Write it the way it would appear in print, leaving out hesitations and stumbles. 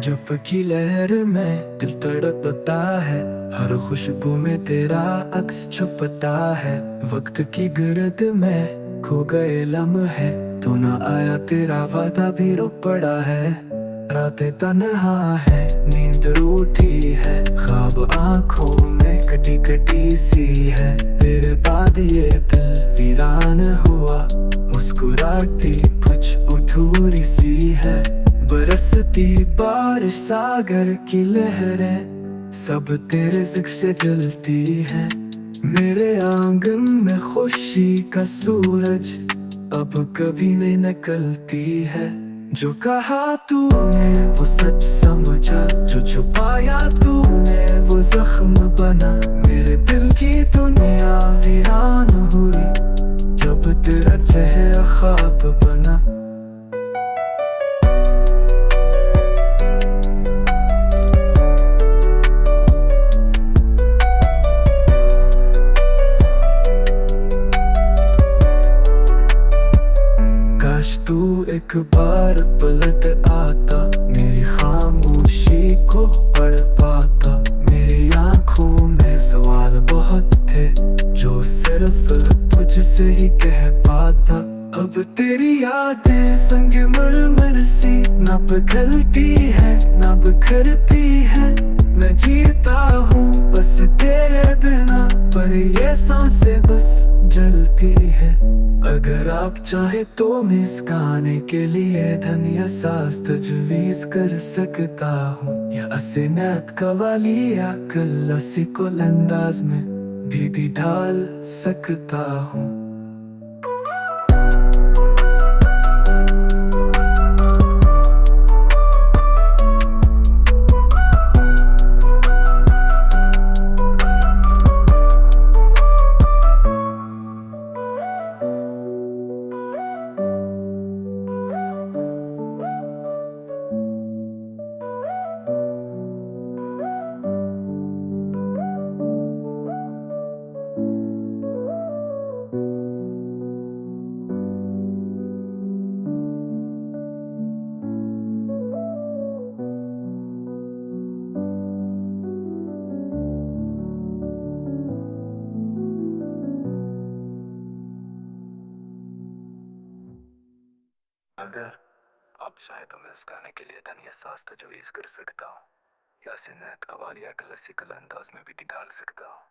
जब की लहर में दिल तड़पता है, हर खुशबू में तेरा अक्स छुपता है। वक्त की गिरद में खो गए लम्हे, तो न आया तेरा वादा भी रुक पड़ा है। रातें तन्हा है, नींद रूठी है, ख्वाब आंखों में कटी कटी सी है। तेरे बाद ये दिल वीरान हुआ, मुस्कुराती कुछ अधूरी सी है। बरसती बारिश सागर की लहरें सब तेरे जिक्र से जलती है। मेरे आंगन में खुशी का सूरज अब कभी नहीं निकलती है। जो कहा तूने वो सच समझा, जो छुपाया तूने वो जख्म बना। मेरे दिल की दुनिया वीरान हुई जब तेरा चेहरा ख्वाब बना। काश तू एक बार पलट आता, मेरी खामोशी को पढ़ पाता। मेरी आंखों में सवाल बहुत थे, जो सिर्फ तुझसे ही कह पाता। अब तेरी यादें संग मरमर सी न पिघलती है न बिखरती है। मैं जीता हूँ बस तेरे बिना, पर ये सांसें बस जलती है। अगर आप चाहे तो मैं इस गाने के लिए धन या साज तजवीज कर सकता हूँ, या असनात कवाली या क्लासिकल अंदाज में भी ढाल सकता हूँ। अगर आप चाहे तो मैं इस गाने के लिए धन या साज तजवीज कर सकता हूँ, या सिनेत कवाली या क्लासिकल अंदाज में भी डाल सकता हूँ।